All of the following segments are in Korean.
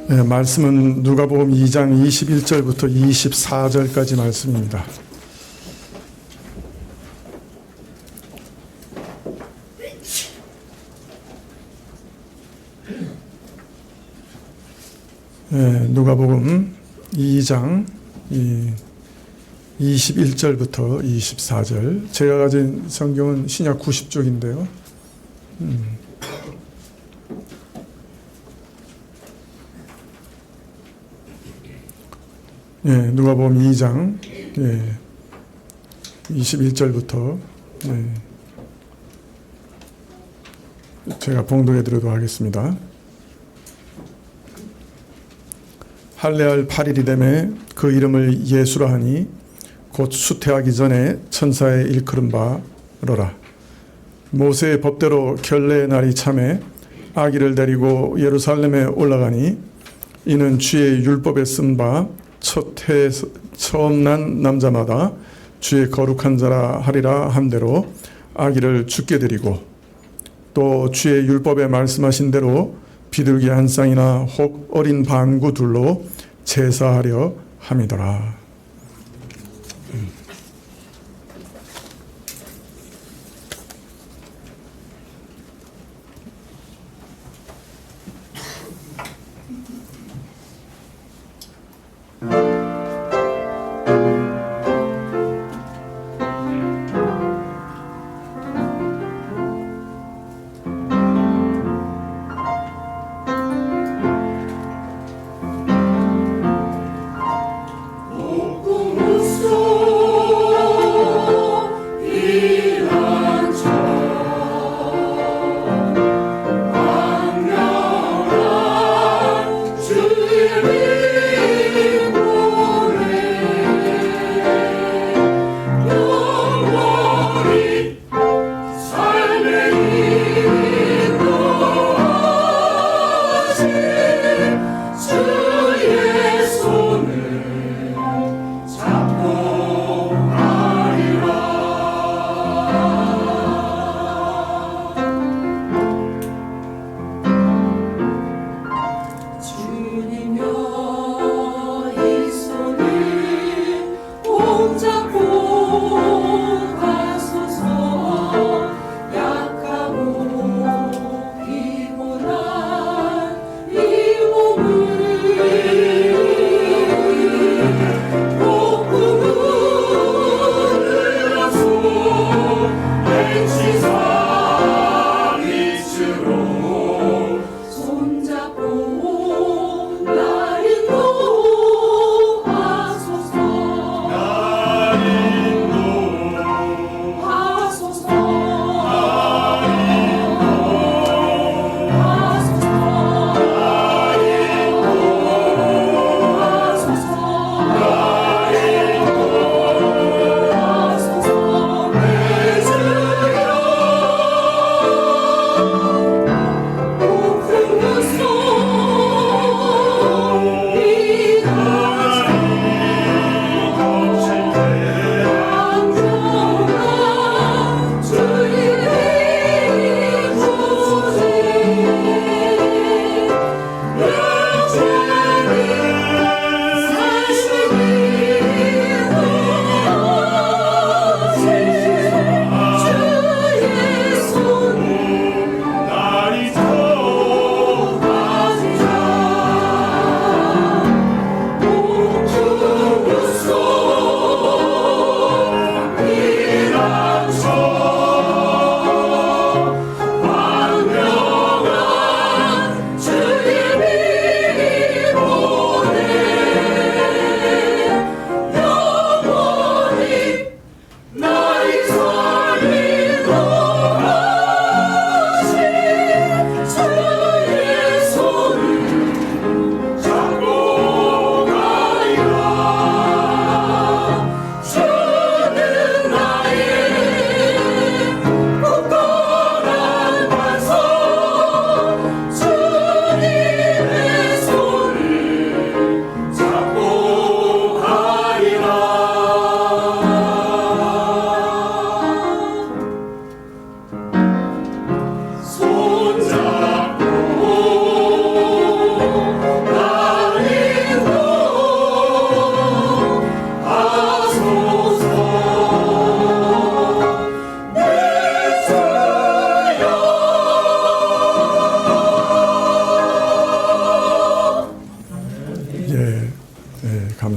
네, 말씀은 누가복음 2장 21절부터 24절까지 말씀입니다. 네, 누가복음 2장 21절부터 24절. 제가 가진 성경은 신약 90쪽인데요. 누가복음 2장 21절부터 제가 봉독해 드리도록 하겠습니다. 할례할 8일이 되매 그 이름을 예수라 하니 곧 수태하기 전에 천사의 일컬음 바로라. 모세의 법대로 결례의 날이 참에 아기를 데리고 예루살렘에 올라가니 이는 주의 율법에 쓴 바 첫 해 처음 난 남자마다 주의 거룩한 자라 하리라 함대로 아기를 죽게 드리고 또 주의 율법에 말씀하신 대로 비둘기 한 쌍이나 혹 어린 방구 둘로 제사하려 함이더라.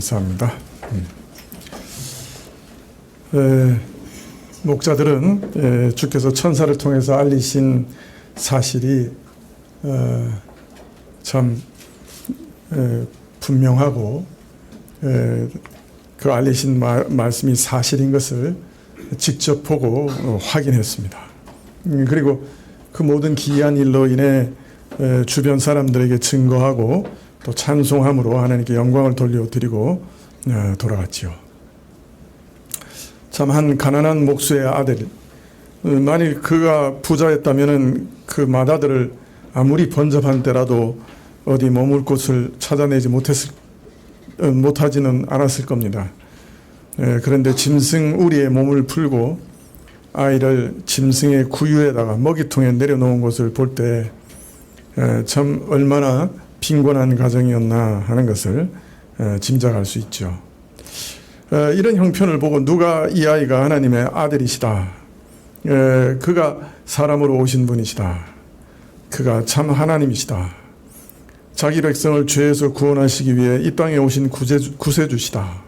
감사합니다. 목자들은 주께서 천사를 통해서 알리신 사실이 참 분명하고 그 알리신 말씀이 사실인 것을 직접 보고 확인했습니다. 그리고 그 모든 기이한 일로 인해 주변 사람들에게 증거하고 또 찬송함으로 하나님께 영광을 돌려드리고 돌아갔지요. 참 한 가난한 목수의 아들, 만일 그가 부자였다면 그 맏아들을 아무리 번잡한 때라도 어디 머물 곳을 찾아내지 못하지는 않았을 겁니다. 그런데 짐승 우리의 몸을 풀고 아이를 짐승의 구유에다가 먹이통에 내려놓은 것을 볼 때 참 얼마나 빈곤한 가정이었나 하는 것을 짐작할 수 있죠. 이런 형편을 보고 누가 이 아이가 하나님의 아들이시다, 그가 사람으로 오신 분이시다, 그가 참 하나님이시다, 자기 백성을 죄에서 구원하시기 위해 이 땅에 오신 구세주시다,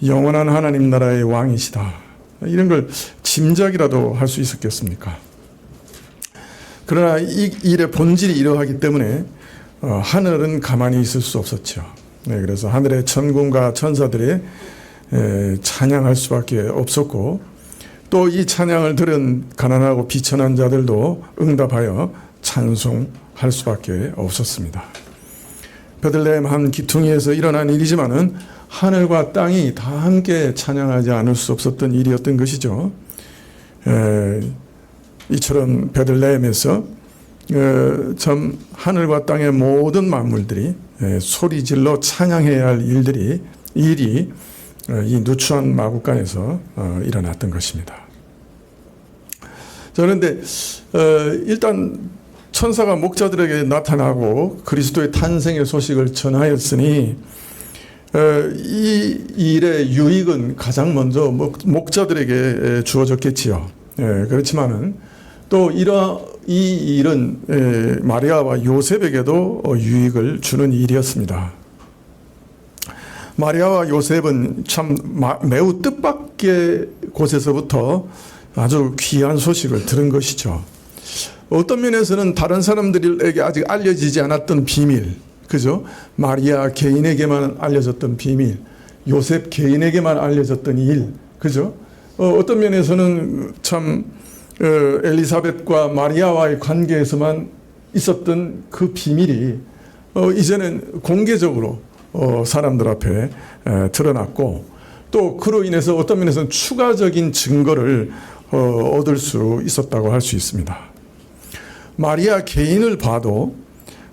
영원한 하나님 나라의 왕이시다, 이런 걸 짐작이라도 할 수 있었겠습니까? 그러나 이 일의 본질이 이러하기 때문에 하늘은 가만히 있을 수 없었죠. 그래서 하늘의 천군과 천사들이 찬양할 수밖에 없었고, 또 이 찬양을 들은 가난하고 비천한 자들도 응답하여 찬송할 수밖에 없었습니다. 베들레헴 한 기퉁이에서 일어난 일이지만은 하늘과 땅이 다 함께 찬양하지 않을 수 없었던 일이었던 것이죠. 이처럼 베들레헴에서 참 하늘과 땅의 모든 만물들이 소리질러 찬양해야 할 일이 이 누추한 마국간에서 일어났던 것입니다. 그런데 일단 천사가 목자들에게 나타나고 그리스도의 탄생의 소식을 전하였으니 이 일의 유익은 가장 먼저 목자들에게 주어졌겠지요. 그렇지만은 또 이 일은 마리아와 요셉에게도 유익을 주는 일이었습니다. 마리아와 요셉은 참 매우 뜻밖의 곳에서부터 아주 귀한 소식을 들은 것이죠. 어떤 면에서는 다른 사람들에게 아직 알려지지 않았던 비밀, 그죠? 마리아 개인에게만 알려졌던 비밀, 요셉 개인에게만 알려졌던 일, 그죠? 어떤 면에서는 참 엘리사벳과 마리아와의 관계에서만 있었던 그 비밀이 이제는 공개적으로 사람들 앞에 드러났고, 또 그로 인해서 어떤 면에서는 추가적인 증거를 얻을 수 있었다고 할 수 있습니다. 마리아 개인을 봐도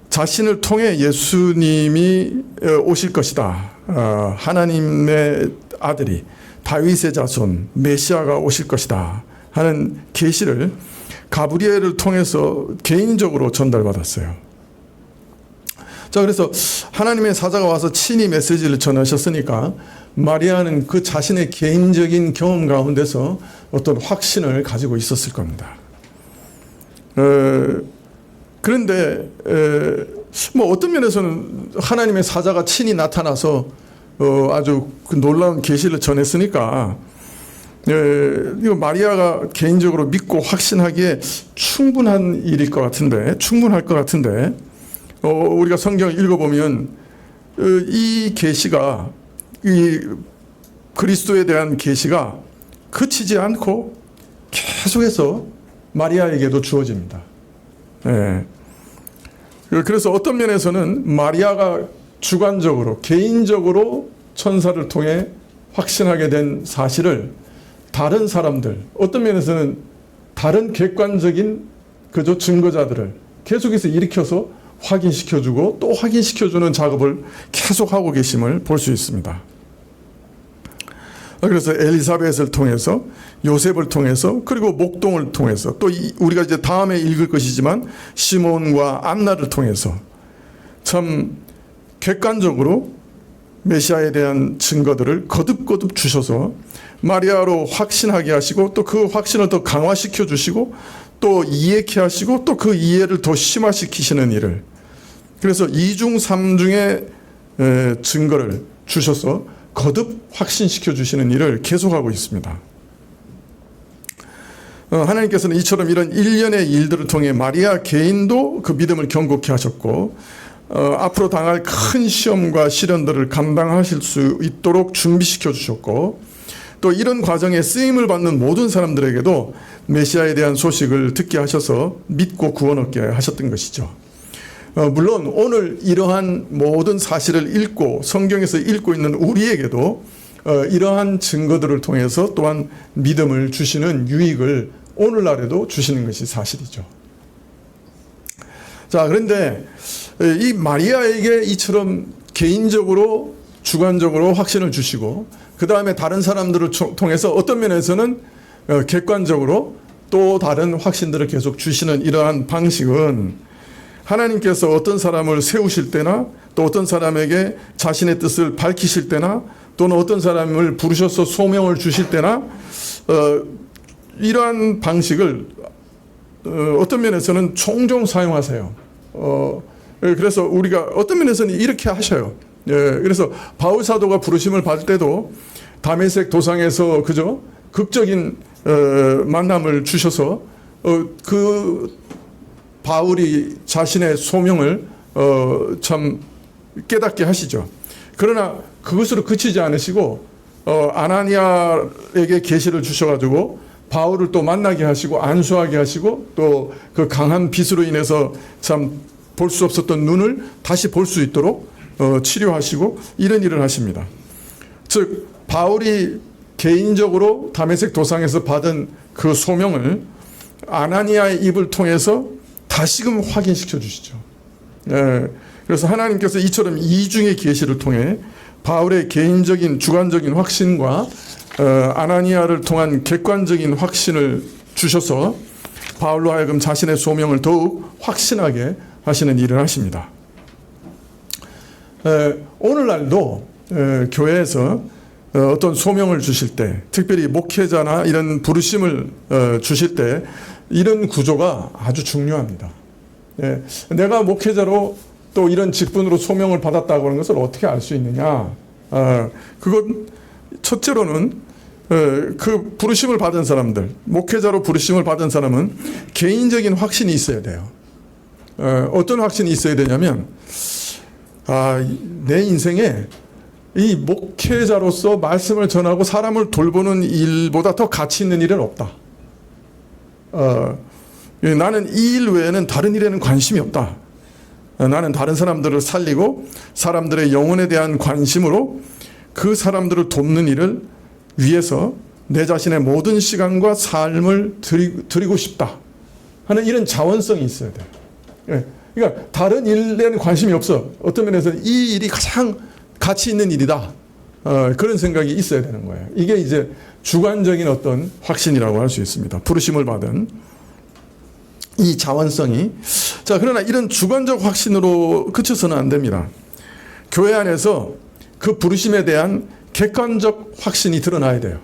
자신을 통해 예수님이 오실 것이다, 하나님의 아들이, 다윗의 자손 메시아가 오실 것이다 하는 계시를 가브리엘을 통해서 개인적으로 전달받았어요. 자, 그래서 하나님의 사자가 와서 친히 메시지를 전하셨으니까 마리아는 그 자신의 개인적인 경험 가운데서 어떤 확신을 가지고 있었을 겁니다. 그런데 어떤 면에서는 하나님의 사자가 친히 나타나서 아주 놀라운 계시를 전했으니까 이거 마리아가 개인적으로 믿고 확신하기에 충분한 일일 것 같은데, 충분할 것 같은데, 우리가 성경을 읽어보면 이 계시가, 이 그리스도에 대한 계시가 그치지 않고 계속해서 마리아에게도 주어집니다. 그래서 어떤 면에서는 마리아가 주관적으로, 개인적으로 천사를 통해 확신하게 된 사실을 다른 사람들, 어떤 면에서는 다른 객관적인 그저 증거자들을 계속해서 일으켜서 확인시켜주고 또 확인시켜주는 작업을 계속하고 계심을 볼 수 있습니다. 그래서 엘리사벳을 통해서, 요셉을 통해서, 그리고 목동을 통해서, 또 우리가 이제 다음에 읽을 것이지만 시몬과 안나를 통해서 참 객관적으로 메시아에 대한 증거들을 거듭거듭 주셔서 마리아로 확신하게 하시고, 또 그 확신을 더 강화시켜 주시고, 또 이해케 하시고, 또 그 이해를 더 심화시키시는 일을, 그래서 2중 3중의 증거를 주셔서 거듭 확신시켜 주시는 일을 계속하고 있습니다. 하나님께서는 이처럼 이런 일련의 일들을 통해 마리아 개인도 그 믿음을 견고케 하셨고 앞으로 당할 큰 시험과 시련들을 감당하실 수 있도록 준비시켜 주셨고 또 이런 과정에 쓰임을 받는 모든 사람들에게도 메시아에 대한 소식을 듣게 하셔서 믿고 구원 얻게 하셨던 것이죠. 물론 오늘 이러한 모든 사실을 읽고 성경에서 읽고 있는 우리에게도 이러한 증거들을 통해서 또한 믿음을 주시는 유익을 오늘날에도 주시는 것이 사실이죠. 자, 그런데 이 마리아에게 이처럼 개인적으로 주관적으로 확신을 주시고 그 다음에 다른 사람들을 통해서 어떤 면에서는 객관적으로 또 다른 확신들을 계속 주시는 이러한 방식은 하나님께서 어떤 사람을 세우실 때나 또 어떤 사람에게 자신의 뜻을 밝히실 때나 또는 어떤 사람을 부르셔서 소명을 주실 때나 이러한 방식을 어떤 면에서는 종종 사용하세요. 그래서 우리가 어떤 면에서는 이렇게 하셔요. 그래서 바울 사도가 부르심을 받을 때도 다메섹 도상에서 그저 극적인 만남을 주셔서 그 바울이 자신의 소명을 참 깨닫게 하시죠. 그러나 그것으로 그치지 않으시고 아나니아에게 계시를 주셔가지고 바울을 또 만나게 하시고 안수하게 하시고 또 그 강한 빛으로 인해서 참 볼 수 없었던 눈을 다시 볼 수 있도록 치료하시고 이런 일을 하십니다. 즉 바울이 개인적으로 다메섹 도상에서 받은 그 소명을 아나니아의 입을 통해서 다시금 확인시켜 주시죠. 그래서 하나님께서 이처럼 이중의 계시를 통해 바울의 개인적인 주관적인 확신과 아나니아를 통한 객관적인 확신을 주셔서 바울로 하여금 자신의 소명을 더욱 확신하게 하시는 일을 하십니다. 오늘날도 교회에서 어떤 소명을 주실 때 특별히 목회자나 이런 부르심을 주실 때 이런 구조가 아주 중요합니다. 내가 목회자로 또 이런 직분으로 소명을 받았다고 하는 것을 어떻게 알 수 있느냐. 그건 첫째로는 그 부르심을 받은 사람들, 목회자로 부르심을 받은 사람은 개인적인 확신이 있어야 돼요. 어떤 확신이 있어야 되냐면 내 인생에 이 목회자로서 말씀을 전하고 사람을 돌보는 일보다 더 가치 있는 일은 없다. 나는 이 일 외에는 다른 일에는 관심이 없다. 나는 다른 사람들을 살리고 사람들의 영혼에 대한 관심으로 그 사람들을 돕는 일을 위해서 내 자신의 모든 시간과 삶을 드리고 싶다 하는 이런 자원성이 있어야 돼요. 그러니까 다른 일에는 관심이 없어. 어떤 면에서 이 일이 가장 가치 있는 일이다. 그런 생각이 있어야 되는 거예요. 이게 이제 주관적인 어떤 확신이라고 할 수 있습니다. 부르심을 받은 이 자원성이. 자, 그러나 이런 주관적 확신으로 그쳐서는 안 됩니다. 교회 안에서 그 부르심에 대한 객관적 확신이 드러나야 돼요.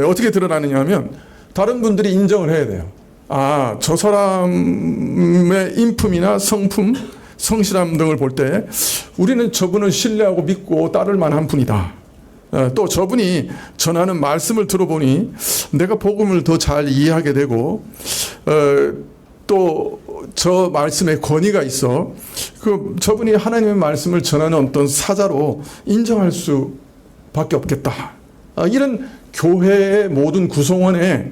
어떻게 드러나느냐 하면 다른 분들이 인정을 해야 돼요. 저 사람의 인품이나 성품, 성실함 등을 볼 때 우리는 저분을 신뢰하고 믿고 따를 만한 분이다. 또 저분이 전하는 말씀을 들어보니 내가 복음을 더 잘 이해하게 되고 또 저 말씀에 권위가 있어 저분이 하나님의 말씀을 전하는 어떤 사자로 인정할 수밖에 없겠다. 이런 교회의 모든 구성원의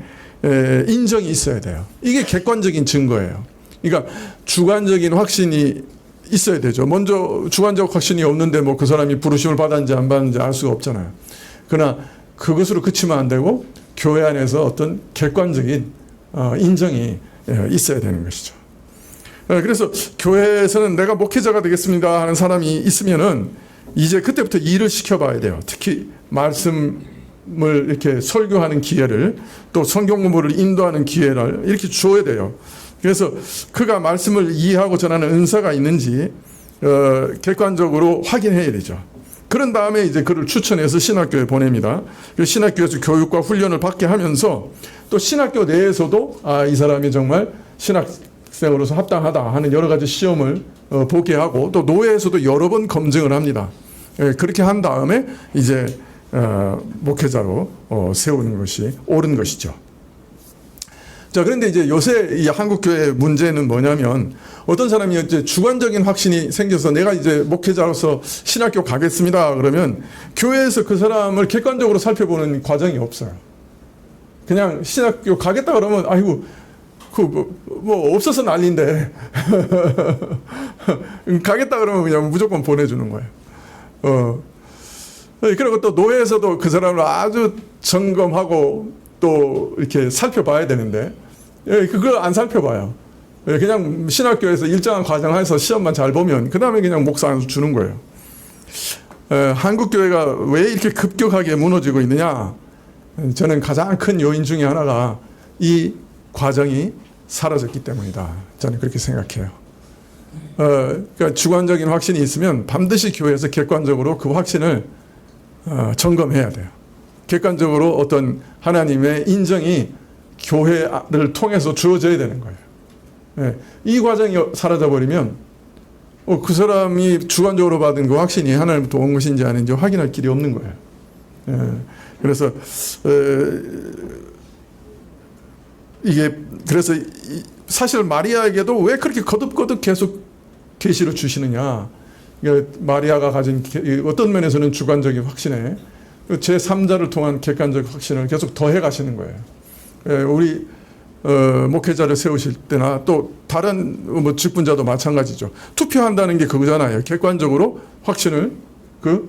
인정이 있어야 돼요. 이게 객관적인 증거예요. 그러니까 주관적인 확신이 있어야 되죠. 먼저 주관적 확신이 없는데 뭐 그 사람이 부르심을 받았는지 안 받았는지 알 수가 없잖아요. 그러나 그것으로 그치면 안 되고 교회 안에서 어떤 객관적인 인정이 있어야 되는 것이죠. 그래서 교회에서는 내가 목회자가 되겠습니다 하는 사람이 있으면은 이제 그때부터 일을 시켜봐야 돼요. 특히 말씀을 이렇게 설교하는 기회를 또 성경 공부를 인도하는 기회를 이렇게 줘야 돼요. 그래서 그가 말씀을 이해하고 전하는 은사가 있는지 객관적으로 확인해야 되죠. 그런 다음에 이제 그를 추천해서 신학교에 보냅니다. 신학교에서 교육과 훈련을 받게 하면서 또 신학교 내에서도 이 사람이 정말 신학생으로서 합당하다 하는 여러 가지 시험을 보게 하고 또 노회에서도 여러 번 검증을 합니다. 그렇게 한 다음에 이제 목회자로 세우는 것이 옳은 것이죠. 자, 그런데 이제 요새 이 한국 교회의 문제는 뭐냐면, 어떤 사람이 이제 주관적인 확신이 생겨서 내가 이제 목회자로서 신학교 가겠습니다 그러면 교회에서 그 사람을 객관적으로 살펴보는 과정이 없어요. 그냥 신학교 가겠다 그러면 아이고 뭐 없어서 난리인데 가겠다 그러면 그냥 무조건 보내주는 거예요. 그리고 또 노회에서도 그 사람을 아주 점검하고 또 이렇게 살펴봐야 되는데 그걸 안 살펴봐요. 그냥 신학교에서 일정한 과정에서 시험만 잘 보면 그 다음에 그냥 목사한테 주는 거예요. 한국 교회가 왜 이렇게 급격하게 무너지고 있느냐? 저는 가장 큰 요인 중에 하나가 이 과정이 사라졌기 때문이다. 저는 그렇게 생각해요. 그러니까 주관적인 확신이 있으면 반드시 교회에서 객관적으로 그 확신을 점검해야 돼요. 객관적으로 어떤 하나님의 인정이 교회를 통해서 주어져야 되는 거예요. 이 과정이 사라져버리면 그 사람이 주관적으로 받은 그 확신이 하나님부터 온 것인지 아닌지 확인할 길이 없는 거예요. 그래서 그래서 사실 마리아에게도 왜 그렇게 거듭거듭 계속 계시를 주시느냐? 마리아가 가진 어떤 면에서는 주관적인 확신에 제3자를 통한 객관적 확신을 계속 더해 가시는 거예요. 우리 목회자를 세우실 때나 또 다른 뭐 직분자도 마찬가지죠. 투표한다는 게 그거잖아요. 객관적으로 확신을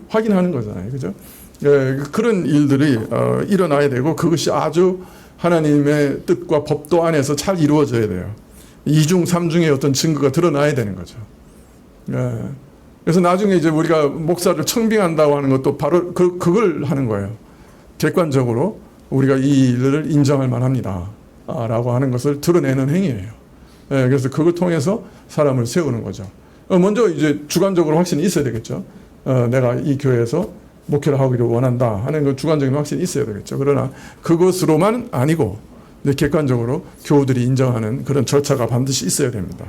확인하는 거잖아요. 그죠? 그런 일들이 일어나야 되고 그것이 아주 하나님의 뜻과 법도 안에서 잘 이루어져야 돼요. 2중, 3중의 어떤 증거가 드러나야 되는 거죠. 그래서 나중에 이제 우리가 목사를 청빙한다고 하는 것도 바로 그걸 하는 거예요. 객관적으로 우리가 이 일을 인정할 만합니다. 라고 하는 것을 드러내는 행위예요. 그래서 그걸 통해서 사람을 세우는 거죠. 먼저 이제 주관적으로 확신이 있어야 되겠죠. 내가 이 교회에서 목회를 하기를 원한다 하는 그 주관적인 확신이 있어야 되겠죠. 그러나 그것으로만 아니고 객관적으로 교우들이 인정하는 그런 절차가 반드시 있어야 됩니다.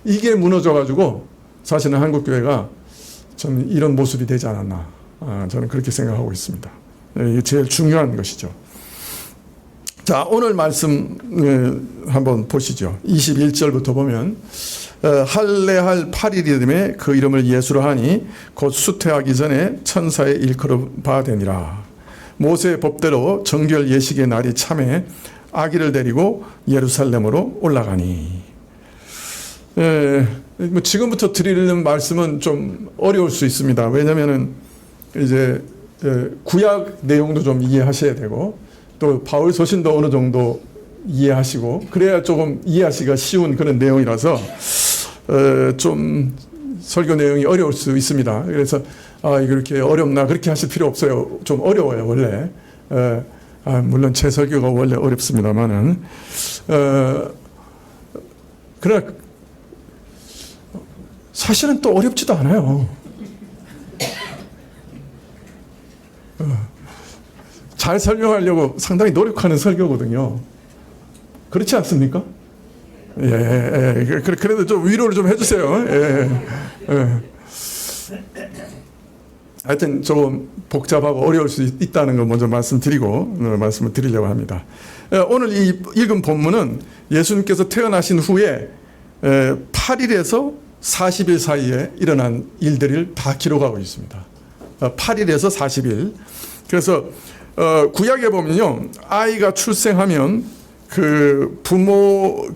이게 무너져가지고 사실은 한국 교회가 좀 이런 모습이 되지 않았나 저는 그렇게 생각하고 있습니다. 이게 제일 중요한 것이죠. 자, 오늘 말씀 한번 보시죠. 21절부터 보면 할례할 8일이 되매 그 이름을 예수로 하니 곧 수태하기 전에 천사의 일컬음 바 되니라. 모세의 법대로 정결 예식의 날이 참에 아기를 데리고 예루살렘으로 올라가니. 뭐 지금부터 드리는 말씀은 좀 어려울 수 있습니다. 왜냐하면은 이제 구약 내용도 좀 이해하셔야 되고 또 바울 서신도 어느 정도 이해하시고 그래야 조금 이해하시기가 쉬운 그런 내용이라서 좀 설교 내용이 어려울 수 있습니다. 그래서 이렇게 어렵나 그렇게 하실 필요 없어요. 좀 어려워요 원래. 물론 제 설교가 원래 어렵습니다만은 그러나 사실은 또 어렵지도 않아요. 잘 설명하려고 상당히 노력하는 설교거든요. 그렇지 않습니까? 그래도 좀 위로를 좀 해주세요. 하여튼 조금 복잡하고 어려울 수 있다는 걸 먼저 말씀드리고 말씀을 드리려고 합니다. 오늘 이 읽은 본문은 예수님께서 태어나신 후에 8일에서 40일 사이에 일어난 일들을 다 기록하고 있습니다. 8일에서 40일. 그래서 구약에 보면요, 아이가 출생하면 그 부모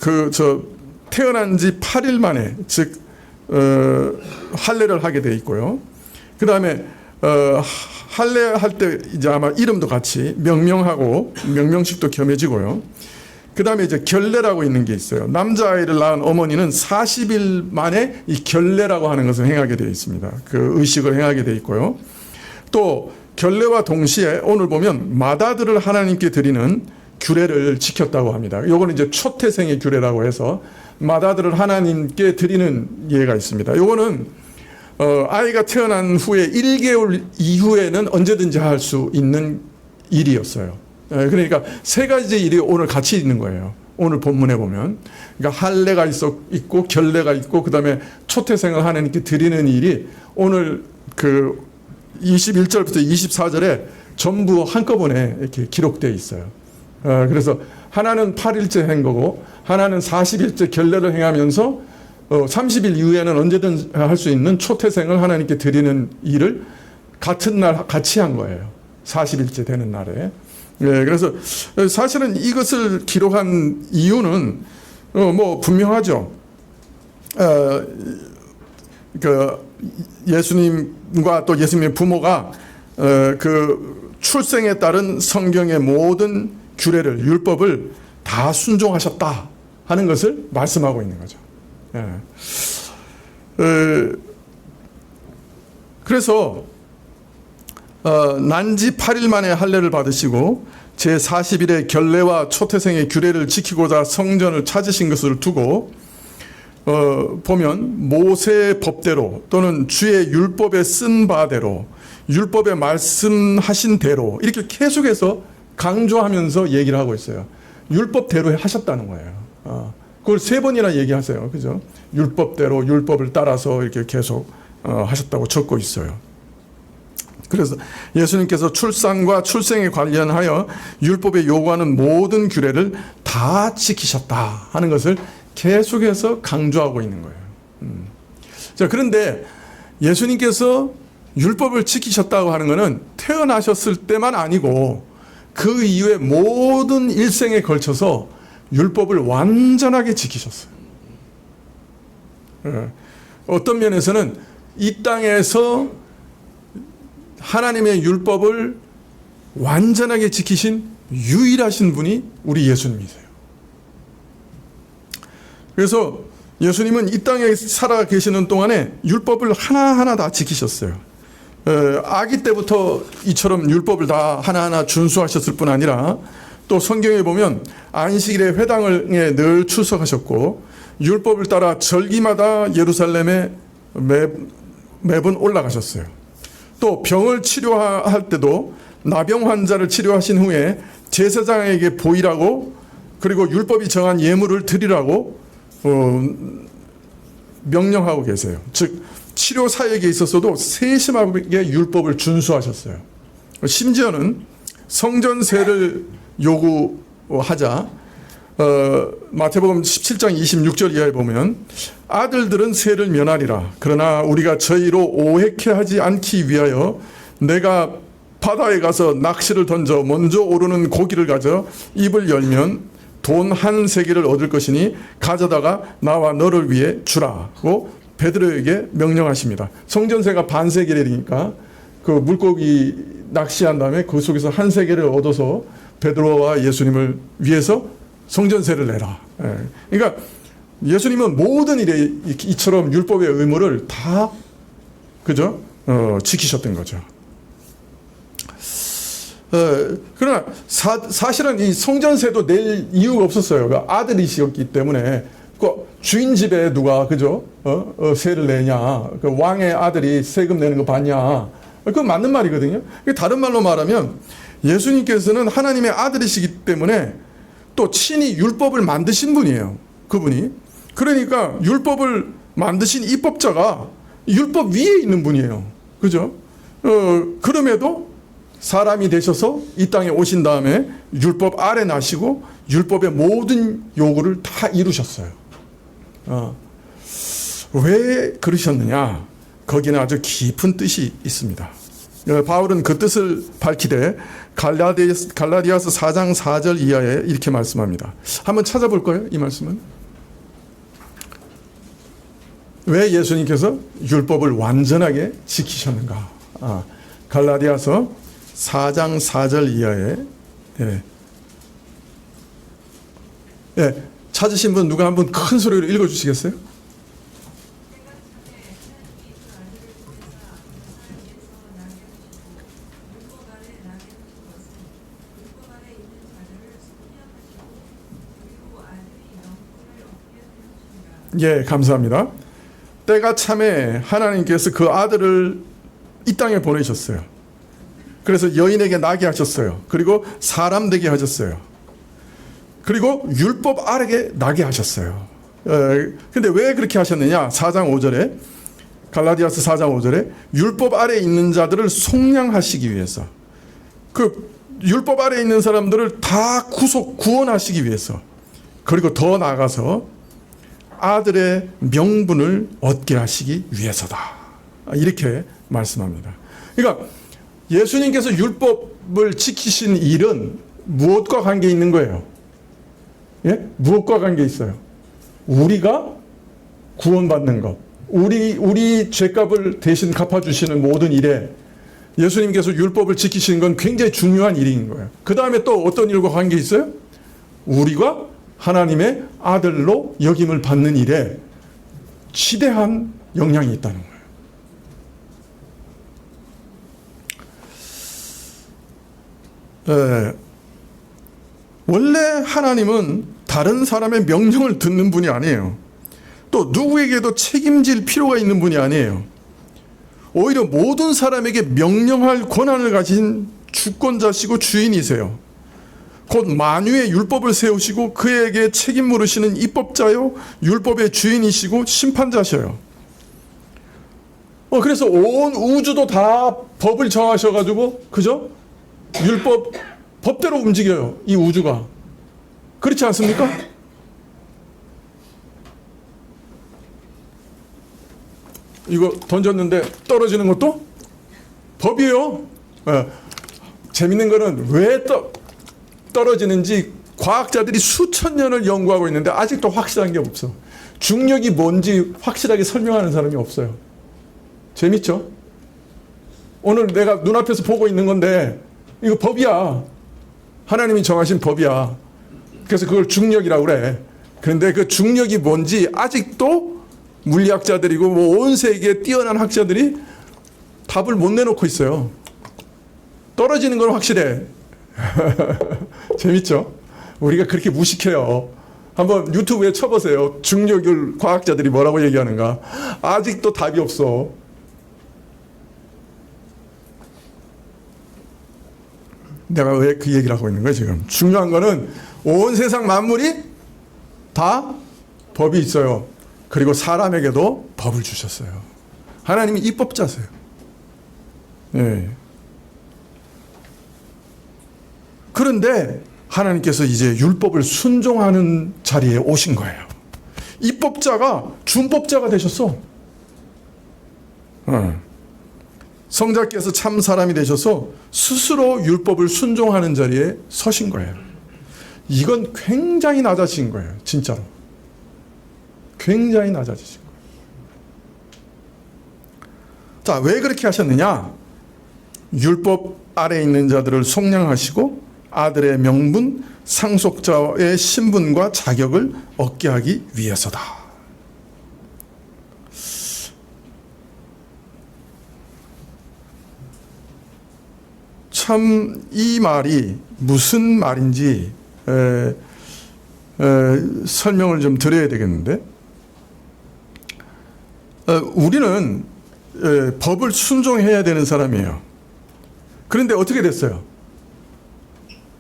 태어난 지 8일 만에 즉 할례를 하게 돼 있고요. 그 다음에 할례할 때 이제 아마 이름도 같이 명명하고 명명식도 겸해지고요. 그 다음에 이제 결례라고 있는 게 있어요. 남자아이를 낳은 어머니는 40일 만에 이 결례라고 하는 것을 행하게 되어 있습니다. 그 의식을 행하게 되어 있고요. 또 결례와 동시에 오늘 보면 맏아들을 하나님께 드리는 규례를 지켰다고 합니다. 요거는 이제 초태생의 규례라고 해서 맏아들을 하나님께 드리는 예가 있습니다. 요거는 아이가 태어난 후에 1개월 이후에는 언제든지 할 수 있는 일이었어요. 그러니까 세 가지 일이 오늘 같이 있는 거예요. 오늘 본문에 보면. 그러니까 할례가 있고 결례가 있고 그다음에 초태생을 하나님께 드리는 일이 오늘 그 21절부터 24절에 전부 한꺼번에 이렇게 기록되어 있어요. 그래서 하나는 8일째 한 거고 하나는 40일째 결례를 행하면서 30일 이후에는 언제든 할 수 있는 초태생을 하나님께 드리는 일을 같은 날 같이 한 거예요. 40일째 되는 날에. 그래서 사실은 이것을 기록한 이유는 뭐 분명하죠. 예수님과 또 예수님의 부모가 그 출생에 따른 성경의 모든 규례를 율법을 다 순종하셨다 하는 것을 말씀하고 있는 거죠. 그래서 난지 8일 만에 할례를 받으시고 제40일에 결례와 초태생의 규례를 지키고자 성전을 찾으신 것을 두고 보면 모세의 법대로 또는 주의 율법에 쓴 바대로 율법에 말씀하신 대로 이렇게 계속해서 강조하면서 얘기를 하고 있어요. 율법대로 하셨다는 거예요. 그걸 3번이나 얘기하세요. 그죠? 율법대로 율법을 따라서 이렇게 계속 하셨다고 적고 있어요. 그래서 예수님께서 출산과 출생에 관련하여 율법에 요구하는 모든 규례를 다 지키셨다 하는 것을 계속해서 강조하고 있는 거예요. 자, 그런데 예수님께서 율법을 지키셨다고 하는 것은 태어나셨을 때만 아니고 그 이후에 모든 일생에 걸쳐서 율법을 완전하게 지키셨어요. 어떤 면에서는 이 땅에서 하나님의 율법을 완전하게 지키신 유일하신 분이 우리 예수님이세요. 그래서 예수님은 이 땅에 살아 계시는 동안에 율법을 하나하나 다 지키셨어요. 아기 때부터 이처럼 율법을 다 하나하나 준수하셨을 뿐 아니라 또 성경에 보면 안식일에 회당에 늘 출석하셨고 율법을 따라 절기마다 예루살렘에 매번 올라가셨어요. 또 병을 치료할 때도 나병 환자를 치료하신 후에 제사장에게 보이라고 그리고 율법이 정한 예물을 드리라고 명령하고 계세요. 즉 치료 사역에 있어서도 세심하게 율법을 준수하셨어요. 심지어는 성전세를 요구하자 마태복음 17장 26절 이하에 보면 아들들은 세를 면하리라. 그러나 우리가 저희로 오해케 하지 않기 위하여 내가 바다에 가서 낚시를 던져 먼저 오르는 고기를 가져 입을 열면 돈 한 세겔을 얻을 것이니 가져다가 나와 너를 위해 주라고 베드로에게 명령하십니다. 성전세가 반 세겔이니까 그 물고기 낚시한 다음에 그 속에서 한 세겔을 얻어서 베드로와 예수님을 위해서 성전세를 내라. 그러니까 예수님은 모든 일에 이처럼 율법의 의무를 다 그죠? 지키셨던 거죠. 그러나 사실은 이 성전세도 낼 이유가 없었어요. 그 아들이셨기 때문에 그 주인 집에 누가 그죠? 세를 내냐? 그 왕의 아들이 세금 내는 거 봤냐? 그건 맞는 말이거든요. 다른 말로 말하면 예수님께서는 하나님의 아들이시기 때문에 또 친히 율법을 만드신 분이에요. 그분이. 그러니까 율법을 만드신 입법자가 율법 위에 있는 분이에요. 그죠? 그럼에도 사람이 되셔서 이 땅에 오신 다음에 율법 아래 나시고 율법의 모든 요구를 다 이루셨어요. 왜 그러셨느냐? 거기는 아주 깊은 뜻이 있습니다. 바울은 그 뜻을 밝히되 갈라디아서 4장 4절 이하에 이렇게 말씀합니다. 한번 찾아볼 거예요, 이 말씀은. 왜 예수님께서 율법을 완전하게 지키셨는가? 갈라디아서 4장 4절 이하에 찾으신 분 누가 한번 큰 소리로 읽어주시겠어요? 예, 감사합니다. 때가 참에 하나님께서 그 아들을 이 땅에 보내셨어요. 그래서 여인에게 나게 하셨어요. 그리고 사람 되게 하셨어요. 그리고 율법 아래게 나게 하셨어요. 근데 왜 그렇게 하셨느냐? 4장 5절에 갈라디아서 4장 5절에 율법 아래에 있는 자들을 속량하시기 위해서, 그 율법 아래에 있는 사람들을 다 구원하시기 위해서, 그리고 더 나아가서 아들의 명분을 얻게 하시기 위해서다, 이렇게 말씀합니다. 그러니까 예수님께서 율법을 지키신 일은 무엇과 관계 있는 거예요? 예? 무엇과 관계 있어요? 우리가 구원받는 것, 우리 죄값을 대신 갚아주시는 모든 일에 예수님께서 율법을 지키시는 건 굉장히 중요한 일인 거예요. 그 다음에 또 어떤 일과 관계 있어요? 우리가 하나님의 아들로 여김을 받는 일에 지대한 영향이 있다는 거예요. 원래 하나님은 다른 사람의 명령을 듣는 분이 아니에요. 또 누구에게도 책임질 필요가 있는 분이 아니에요. 오히려 모든 사람에게 명령할 권한을 가진 주권자시고 주인이세요. 곧 만유의 율법을 세우시고 그에게 책임 물으시는 입법자요, 율법의 주인이시고 심판자셔요. 그래서 온 우주도 다 법을 정하셔가지고, 그죠? 법대로 움직여요, 이 우주가. 그렇지 않습니까? 이거 던졌는데 떨어지는 것도 법이에요. 재밌는 거는 왜 떨어지는지 과학자들이 수천 년을 연구하고 있는데 아직도 확실한 게 없어. 중력이 뭔지 확실하게 설명하는 사람이 없어요. 재밌죠? 오늘 내가 눈앞에서 보고 있는 건데 이거 법이야. 하나님이 정하신 법이야. 그래서 그걸 중력이라고 그래. 그런데 그 중력이 뭔지 아직도 물리학자들이고 온 세계에 뛰어난 학자들이 답을 못 내놓고 있어요. 떨어지는 건 확실해. 재밌죠? 우리가 그렇게 무식해요. 한번 유튜브에 쳐보세요. 중력을 과학자들이 뭐라고 얘기하는가. 아직도 답이 없어. 내가 왜 그 얘기를 하고 있는 거야 지금. 중요한 거는 온 세상 만물이 다 법이 있어요. 그리고 사람에게도 법을 주셨어요. 하나님이 입법자세요. 예. 그런데 하나님께서 이제 율법을 순종하는 자리에 오신 거예요. 입법자가 준법자가 되셨어. 성자께서 참 사람이 되셔서 스스로 율법을 순종하는 자리에 서신 거예요. 이건 굉장히 낮아진 거예요. 진짜로. 굉장히 낮아지신 거예요. 자, 왜 그렇게 하셨느냐? 율법 아래에 있는 자들을 속량하시고 아들의 명분, 상속자의 신분과 자격을 얻게 하기 위해서다. 참 이 말이 무슨 말인지 설명을 좀 드려야 되겠는데, 우리는 법을 순종해야 되는 사람이에요. 그런데 어떻게 됐어요?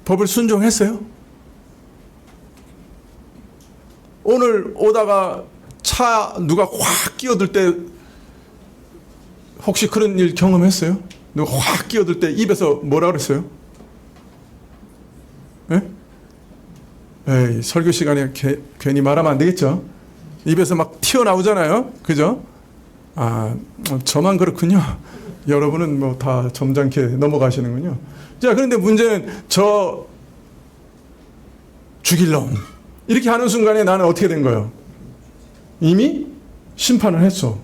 법을 순종했어요? 오늘 오다가 차 누가 확 끼어들 때 혹시 그런 일 경험했어요? 누가 확 끼어들 때 입에서 뭐라 그랬어요? 예? 에이, 설교 시간에 괜히 말하면 안 되겠죠? 입에서 막 튀어나오잖아요. 그죠? 아, 저만 그렇군요. 여러분은 뭐 다 점잖게 넘어가시는군요. 자, 그런데 문제는 저 죽일 놈 이렇게 하는 순간에 나는 어떻게 된 거예요? 이미 심판을 했어.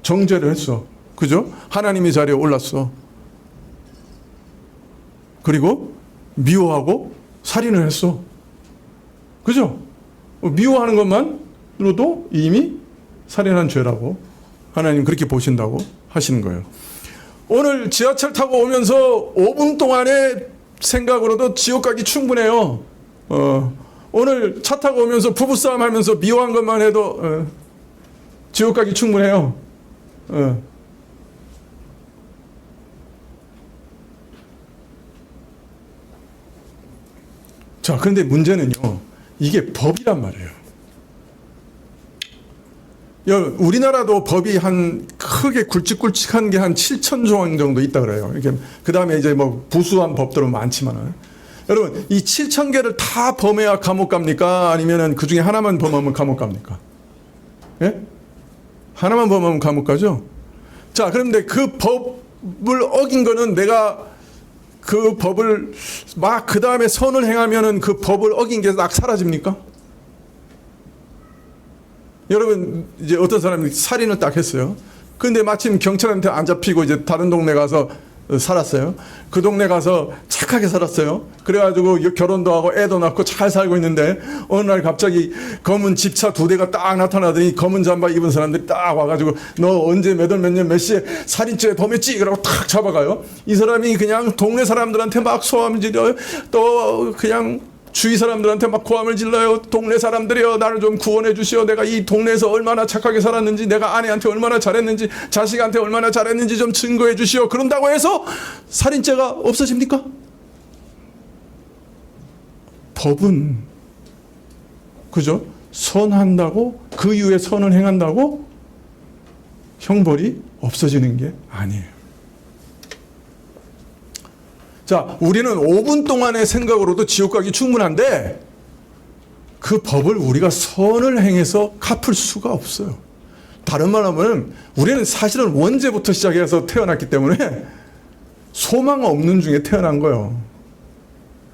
정죄를 했어. 그죠? 하나님의 자리에 올랐어. 그리고 미워하고 살인을 했어. 그죠? 미워하는 것만으로도 이미 살인한 죄라고 하나님 그렇게 보신다고 하시는 거예요. 오늘 지하철 타고 오면서 5분 동안의 생각으로도 지옥 가기 충분해요. 오늘 차 타고 오면서 부부싸움 하면서 미워한 것만 해도 지옥 가기 충분해요. 자, 그런데 문제는요, 이게 법이란 말이에요. 우리나라도 법이 한 크게 굵직굵직한 게 한 7천 조항 정도 있다 그래요. 이렇게 그 다음에 이제 뭐 부수한 법들은 많지만은, 여러분 이 7천 개를 다 범해야 감옥 갑니까? 아니면은 그 중에 하나만 범하면 감옥 갑니까? 예? 하나만 범하면 감옥 가죠. 자, 그런데 그 법을 어긴 거는 내가 그 법을 막 그 다음에 선을 행하면은 그 법을 어긴 게 딱 사라집니까? 여러분, 이제 어떤 사람이 살인을 딱 했어요. 근데 마침 경찰한테 안 잡히고 이제 다른 동네 가서 살았어요. 그 동네 가서 착하게 살았어요. 그래가지고 결혼도 하고 애도 낳고 잘 살고 있는데 어느 날 갑자기 검은 집차 2대가 딱 나타나더니 검은 잠바 입은 사람들이 딱 와가지고 너 언제 몇 월 몇 년 몇 시에 살인죄 범했지? 그러고 탁 잡아가요. 이 사람이 그냥 동네 사람들한테 막 소함을 지려요. 또 그냥 주위 사람들한테 막 고함을 질러요. 동네 사람들이여, 나를 좀 구원해 주시오. 내가 이 동네에서 얼마나 착하게 살았는지, 내가 아내한테 얼마나 잘했는지, 자식한테 얼마나 잘했는지 좀 증거해 주시오. 그런다고 해서 살인죄가 없어집니까? 법은, 그죠? 선한다고, 그 이후에 선을 행한다고 형벌이 없어지는 게 아니에요. 자, 우리는 5분 동안의 생각으로도 지옥 가기 충분한데 그 법을 우리가 선을 행해서 갚을 수가 없어요. 다른 말로 하면 우리는 사실은 원죄부터 시작해서 태어났기 때문에 소망 없는 중에 태어난 거예요.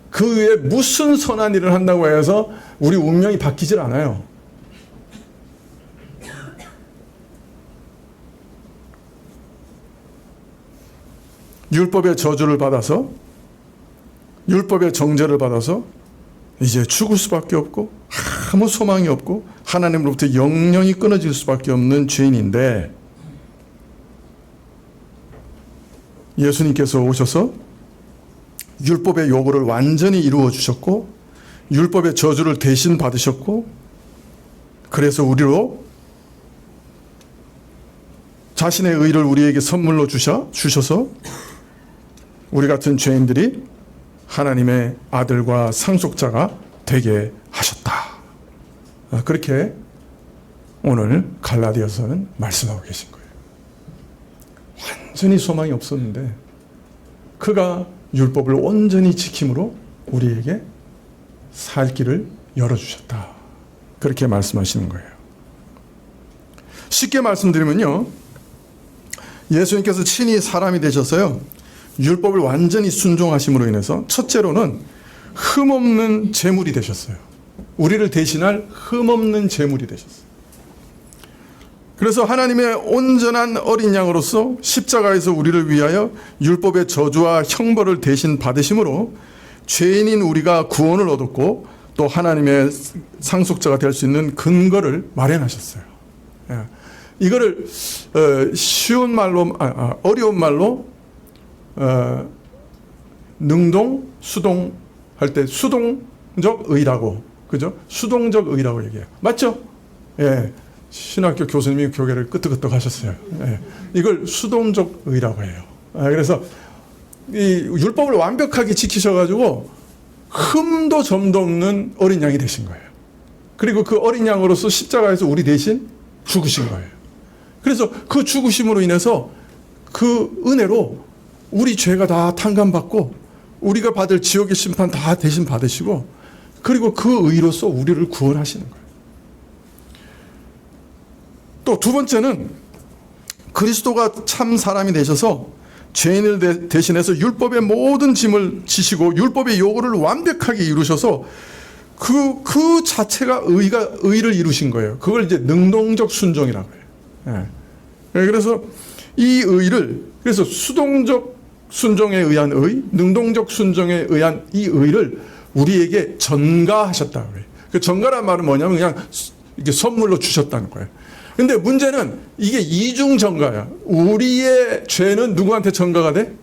그 위에 무슨 선한 일을 한다고 해서 우리 운명이 바뀌질 않아요. 율법의 저주를 받아서, 율법의 정죄를 받아서 이제 죽을 수밖에 없고 아무 소망이 없고 하나님으로부터 영영이 끊어질 수밖에 없는 죄인인데, 예수님께서 오셔서 율법의 요구를 완전히 이루어 주셨고 율법의 저주를 대신 받으셨고, 그래서 우리로 자신의 의를 우리에게 선물로 주셔서 우리 같은 죄인들이 하나님의 아들과 상속자가 되게 하셨다. 그렇게 오늘 갈라디아서는 말씀하고 계신 거예요. 완전히 소망이 없었는데 그가 율법을 온전히 지킴으로 우리에게 살 길을 열어주셨다. 그렇게 말씀하시는 거예요. 쉽게 말씀드리면요, 예수님께서 친히 사람이 되셔서요, 율법을 완전히 순종하심으로 인해서 첫째로는 흠없는 제물이 되셨어요. 우리를 대신할 흠없는 제물이 되셨어요. 그래서 하나님의 온전한 어린 양으로서 십자가에서 우리를 위하여 율법의 저주와 형벌을 대신 받으심으로 죄인인 우리가 구원을 얻었고 또 하나님의 상속자가 될 수 있는 근거를 마련하셨어요. 이거를 쉬운 말로, 어려운 말로 능동, 수동 할 때 수동적 의라고, 그죠? 수동적 의라고 얘기해요. 맞죠? 예. 신학교 교수님이 교계를 끄떡끄떡 하셨어요. 예. 이걸 수동적 의라고 해요. 그래서 이 율법을 완벽하게 지키셔가지고 흠도 점도 없는 어린 양이 되신 거예요. 그리고 그 어린 양으로서 십자가에서 우리 대신 죽으신 거예요. 그래서 그 죽으심으로 인해서 그 은혜로 우리 죄가 다 탕감받고 우리가 받을 지옥의 심판 다 대신 받으시고, 그리고 그 의로서 우리를 구원하시는 거예요. 또 두 번째는 그리스도가 참 사람이 되셔서 죄인을 대신해서 율법의 모든 짐을 지시고 율법의 요구를 완벽하게 이루셔서 그 자체가 의를 이루신 거예요. 그걸 이제 능동적 순종이라고 해요. 예. 그래서 이 의를, 그래서 수동적 순종에 의한 의, 능동적 순종에 의한 이 의를 우리에게 전가하셨다고 해요. 그 전가란 말은 뭐냐면 그냥 이렇게 선물로 주셨다는 거예요. 근데 문제는 이게 이중 전가야. 우리의 죄는 누구한테 전가가 돼?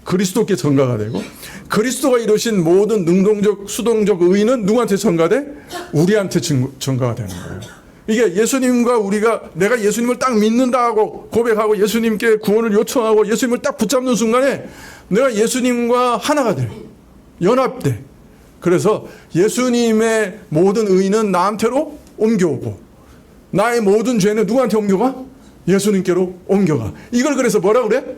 그리스도께 전가가 되고, 그리스도가 이루신 모든 능동적, 수동적 의는 누구한테 전가돼? 우리한테 전가가 되는 거예요. 이게 예수님과 우리가, 내가 예수님을 딱 믿는다고 고백하고 예수님께 구원을 요청하고 예수님을 딱 붙잡는 순간에 내가 예수님과 하나가 돼. 연합돼. 그래서 예수님의 모든 의는 나한테로 옮겨오고 나의 모든 죄는 누구한테 옮겨가? 예수님께로 옮겨가. 이걸 그래서 뭐라 그래?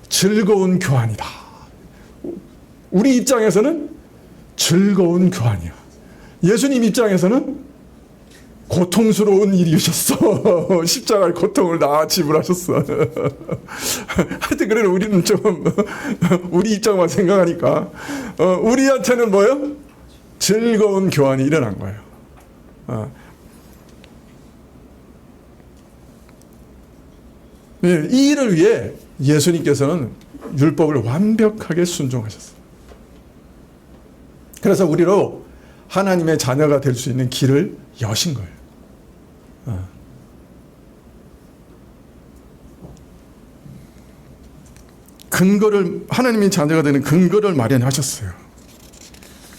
즐거운 교환이다. 우리 입장에서는 즐거운 교환이야. 예수님 입장에서는 고통스러운 일이셨어. 십자가의 고통을 다 지불하셨어. 하여튼 그래 우리는 좀 우리 입장만 생각하니까 우리한테는 뭐예요? 즐거운 교환이 일어난 거예요. 이 일을 위해 예수님께서는 율법을 완벽하게 순종하셨어요. 그래서 우리로 하나님의 자녀가 될 수 있는 길을 여신 거예요. 근거를, 하나님의 자녀가 되는 근거를 마련하셨어요.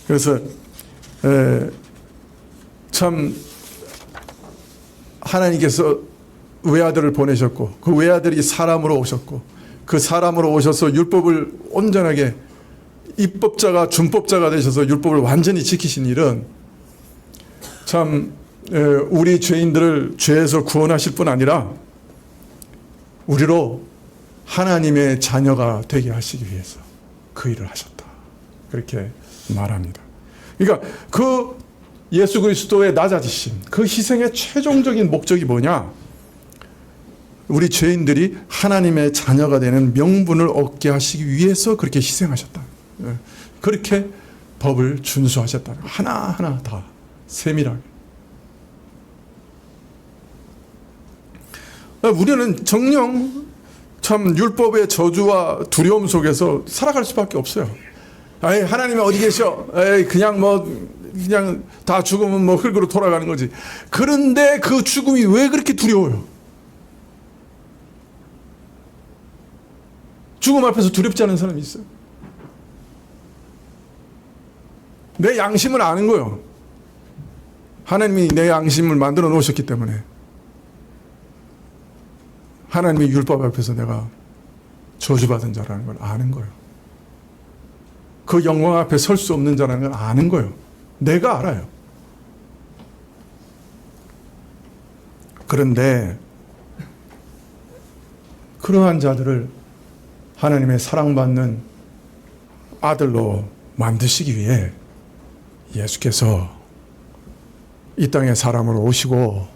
그래서 참 하나님께서 외아들을 보내셨고 그 외아들이 사람으로 오셨고 그 사람으로 오셔서 율법을 온전하게 입법자가 준법자가 되셔서 율법을 완전히 지키신 일은 참 우리 죄인들을 죄에서 구원하실 뿐 아니라 우리로 하나님의 자녀가 되게 하시기 위해서 그 일을 하셨다. 그렇게 말합니다. 그러니까 그 예수 그리스도의 낮아지심, 그 희생의 최종적인 목적이 뭐냐? 우리 죄인들이 하나님의 자녀가 되는 명분을 얻게 하시기 위해서 그렇게 희생하셨다. 그렇게 법을 준수하셨다. 하나하나 다 세밀하게. 우리는 정녕 참 율법의 저주와 두려움 속에서 살아갈 수밖에 없어요. 아이, 하나님이 어디 계셔? 에이, 그냥 다 죽으면 뭐 흙으로 돌아가는 거지. 그런데 그 죽음이 왜 그렇게 두려워요? 죽음 앞에서 두렵지 않은 사람이 있어요. 내 양심을 아는 거예요. 하나님이 내 양심을 만들어 놓으셨기 때문에 하나님의 율법 앞에서 내가 저주받은 자라는 걸 아는 거예요. 그 영광 앞에 설 수 없는 자라는 걸 아는 거예요. 내가 알아요. 그런데 그러한 자들을 하나님의 사랑받는 아들로 만드시기 위해 예수께서 이 땅에 사람으로 오시고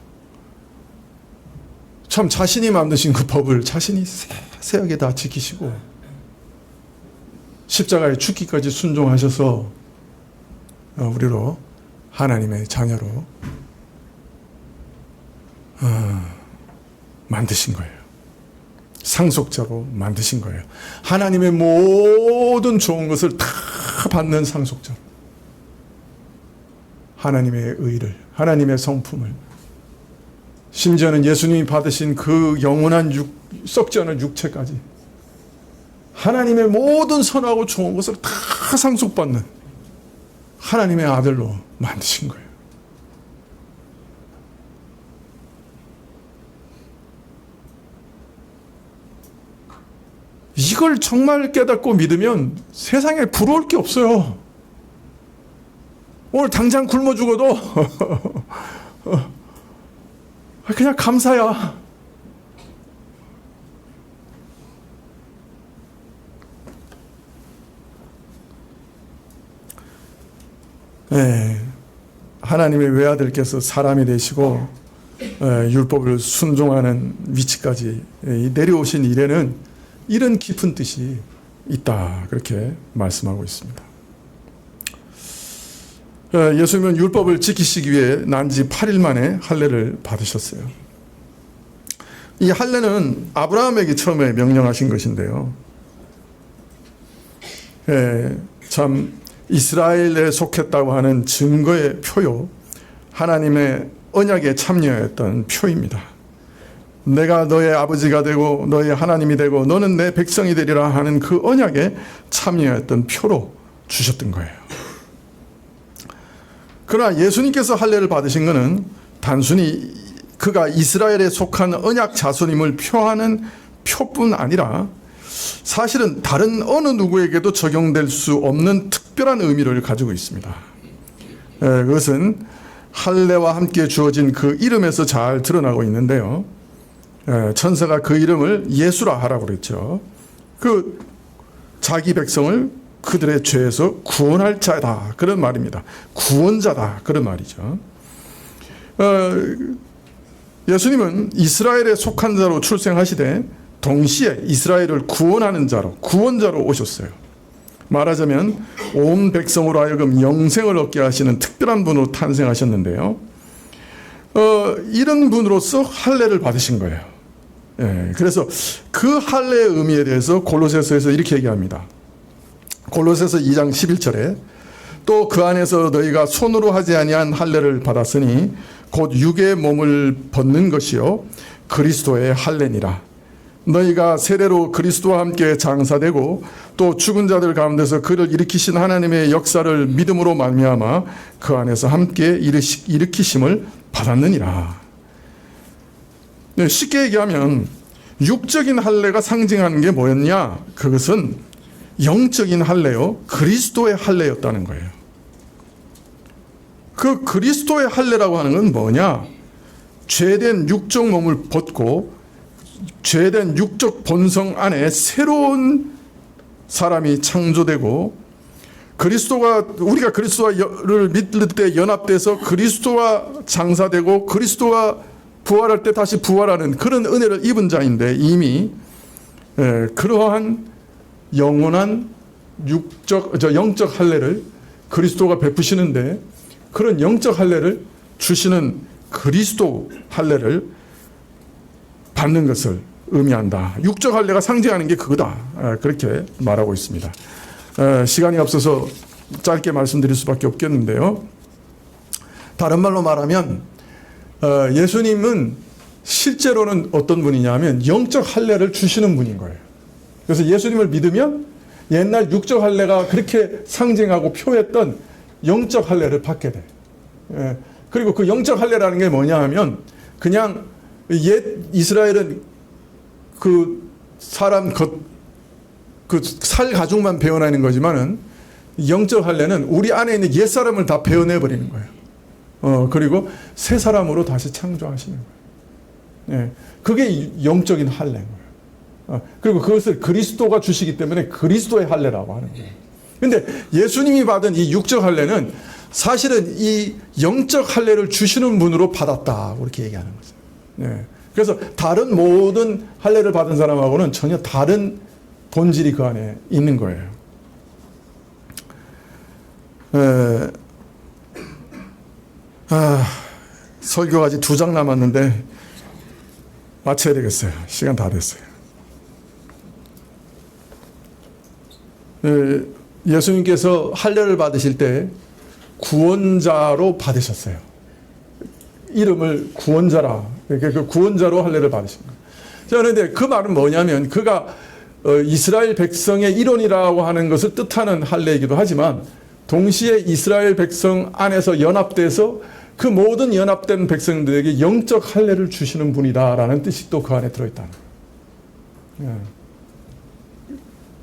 참 자신이 만드신 그 법을 자신이 세세하게 다 지키시고 십자가에 죽기까지 순종하셔서 우리로 하나님의 자녀로 만드신 거예요. 상속자로 만드신 거예요. 하나님의 모든 좋은 것을 다 받는 상속자. 하나님의 의를, 하나님의 성품을, 심지어는 예수님이 받으신 그 영원한 썩지 않은 육체까지 하나님의 모든 선하고 좋은 것을 다 상속받는 하나님의 아들로 만드신 거예요. 이걸 정말 깨닫고 믿으면 세상에 부러울 게 없어요. 오늘 당장 굶어 죽어도 그냥 감사야. 네, 하나님의 외아들께서 사람이 되시고 율법을 순종하는 위치까지 내려오신 일에는 이런 깊은 뜻이 있다. 그렇게 말씀하고 있습니다. 예수님은 율법을 지키시기 위해 난지 8일 만에 할례를 받으셨어요. 이 할례는 아브라함에게 처음에 명령하신 것인데요. 참 이스라엘에 속했다고 하는 증거의 표요. 하나님의 언약에 참여했던 표입니다. 내가 너의 아버지가 되고 너의 하나님이 되고 너는 내 백성이 되리라 하는 그 언약에 참여했던 표로 주셨던 거예요. 그러나 예수님께서 할례를 받으신 것은 단순히 그가 이스라엘에 속한 언약 자손임을 표하는 표뿐 아니라 사실은 다른 어느 누구에게도 적용될 수 없는 특별한 의미를 가지고 있습니다. 그것은 할례와 함께 주어진 그 이름에서 잘 드러나고 있는데요. 천사가 그 이름을 예수라 하라고 그랬죠. 그 자기 백성을 그들의 죄에서 구원할 자다, 그런 말입니다. 구원자다, 그런 말이죠. 예수님은 이스라엘에 속한 자로 출생하시되 동시에 이스라엘을 구원하는 자로, 구원자로 오셨어요. 말하자면 온 백성으로 하여금 영생을 얻게 하시는 특별한 분으로 탄생하셨는데요. 이런 분으로서 할례를 받으신 거예요. 그래서 그 할례의 의미에 대해서 골로새서에서 이렇게 얘기합니다. 골로새서 2장 11절에 또 그 안에서 너희가 손으로 하지 아니한 할례를 받았으니 곧 육의 몸을 벗는 것이요 그리스도의 할례니라. 너희가 세례로 그리스도와 함께 장사되고 또 죽은 자들 가운데서 그를 일으키신 하나님의 역사를 믿음으로 말미암아 그 안에서 함께 일으키심을 받았느니라. 쉽게 얘기하면 육적인 할례가 상징하는 게 뭐였냐? 그것은 영적인 할례요, 그리스도의 할례였다는 거예요. 그 그리스도의 할례라고 하는 건 뭐냐? 죄된 육적 몸을 벗고 죄된 육적 본성 안에 새로운 사람이 창조되고 우리가 그리스도를 믿을 때 연합돼서 그리스도와 장사되고 그리스도와 부활할 때 다시 부활하는 그런 은혜를 입은 자인데 이미 그러한 영원한 영적 할례를 그리스도가 베푸시는데 그런 영적 할례를 주시는 그리스도 할례를 받는 것을 의미한다. 육적 할례가 상징하는 게 그거다. 그렇게 말하고 있습니다. 시간이 없어서 짧게 말씀드릴 수밖에 없겠는데요. 다른 말로 말하면 예수님은 실제로는 어떤 분이냐 하면 영적 할례를 주시는 분인 거예요. 그래서 예수님을 믿으면 옛날 육적 할례가 그렇게 상징하고 표했던 영적 할례를 받게 돼. 그리고 그 영적 할례라는 게 뭐냐 하면 그냥 옛 이스라엘은 그 사람 그 살 가죽만 베어내는 거지만은 영적 할례는 우리 안에 있는 옛 사람을 다 베어내 버리는 거예요. 그리고 새 사람으로 다시 창조하시는 거예요. 그게 영적인 할례인 거예요. 그리고 그것을 그리스도가 주시기 때문에 그리스도의 할례라고 하는 거예요. 근데 예수님이 받은 이 육적 할례는 사실은 이 영적 할례를 주시는 분으로 받았다, 그렇게 얘기하는 거죠. 그래서 다른 모든 할례를 받은 사람하고는 전혀 다른 본질이 그 안에 있는 거예요. 설교가 아직 2장 남았는데 마쳐야 되겠어요. 시간 다 됐어요. 예수님께서 할례를 받으실 때 구원자로 받으셨어요. 이름을 구원자라, 그 구원자로 할례를 받으신 거예요. 그런데 그 말은 뭐냐면 그가 이스라엘 백성의 일원이라고 하는 것을 뜻하는 할례이기도 하지만 동시에 이스라엘 백성 안에서 연합돼서 그 모든 연합된 백성들에게 영적 할례를 주시는 분이다라는 뜻이 또 그 안에 들어있다는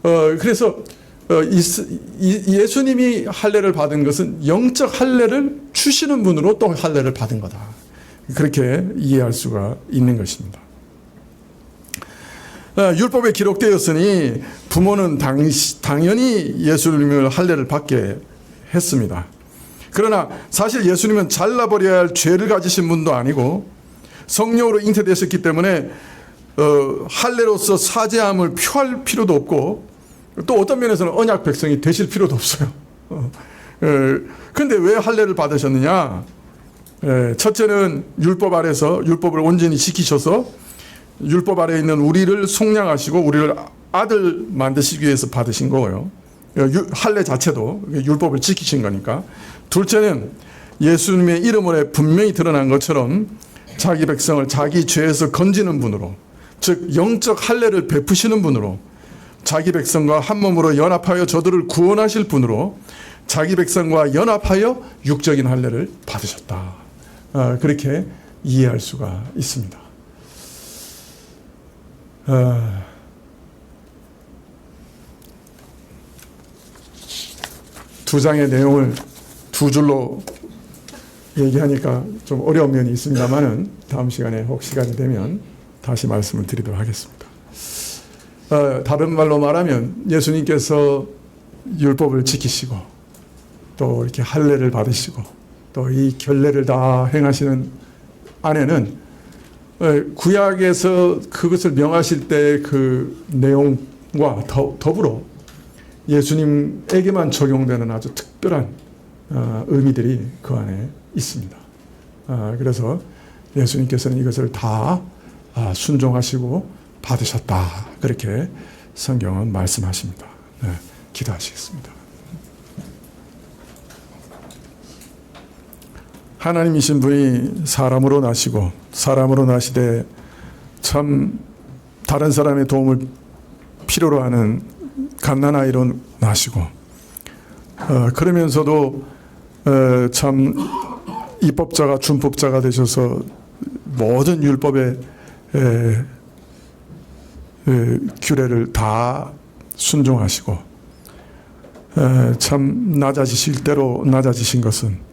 거예요. 그래서 예수님이 할례를 받은 것은 영적 할례를 주시는 분으로 또 할례를 받은 거다. 그렇게 이해할 수가 있는 것입니다. 율법에 기록되었으니 부모는 당연히 예수님을 할례를 받게 했습니다. 그러나 사실 예수님은 잘라버려야 할 죄를 가지신 분도 아니고 성령으로 잉태되셨기 때문에 할례로서 사죄함을 표할 필요도 없고 또 어떤 면에서는 언약 백성이 되실 필요도 없어요. 그런데 왜 할례를 받으셨느냐? 첫째는 율법 아래서 율법을 온전히 지키셔서 율법 아래에 있는 우리를 속량하시고 우리를 아들 만드시기 위해서 받으신 거예요. 할례 자체도 율법을 지키신 거니까. 둘째는 예수님의 이름으로 분명히 드러난 것처럼 자기 백성을 자기 죄에서 건지는 분으로, 즉 영적 할례를 베푸시는 분으로, 자기 백성과 한 몸으로 연합하여 저들을 구원하실 분으로 자기 백성과 연합하여 육적인 할례를 받으셨다. 그렇게 이해할 수가 있습니다. 2장의 내용을 2줄로 얘기하니까 좀 어려운 면이 있습니다만은 다음 시간에 혹 시간이 되면 다시 말씀을 드리도록 하겠습니다. 다른 말로 말하면 예수님께서 율법을 지키시고 또 이렇게 할례를 받으시고 또 이 결례를 다 행하시는 안에는 구약에서 그것을 명하실 때 그 내용과 더불어 예수님에게만 적용되는 아주 특별한 의미들이 그 안에 있습니다. 그래서 예수님께서는 이것을 다 순종하시고 받으셨다. 그렇게 성경은 말씀하십니다. 네, 기도하시겠습니다. 하나님이신 분이 사람으로 나시고 사람으로 나시되 참 다른 사람의 도움을 필요로 하는 갓난아이로 나시고 그러면서도 참 입법자가 준법자가 되셔서 모든 율법의 규례를 다 순종하시고 참 낮아지실 대로 낮아지신 것은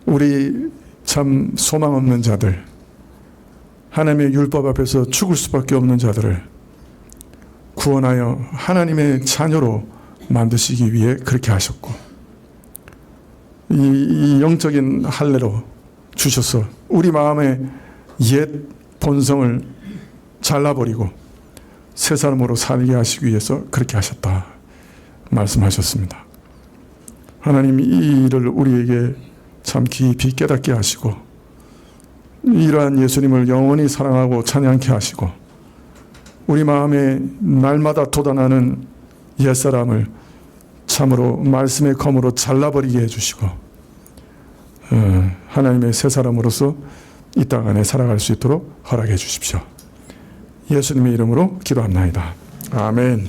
우리 참 소망 없는 자들, 하나님의 율법 앞에서 죽을 수밖에 없는 자들을 구원하여 하나님의 자녀로 만드시기 위해 그렇게 하셨고, 이 영적인 할례로 주셔서 우리 마음의 옛 본성을 잘라버리고 새 사람으로 살게 하시기 위해서 그렇게 하셨다 말씀하셨습니다. 하나님 이 일을 우리에게 참 깊이 깨닫게 하시고 이러한 예수님을 영원히 사랑하고 찬양케 하시고 우리 마음에 날마다 돋아나는 옛사람을 참으로 말씀의 검으로 잘라버리게 해주시고 하나님의 새 사람으로서 이 땅 안에 살아갈 수 있도록 허락해 주십시오. 예수님의 이름으로 기도합나이다. 아멘.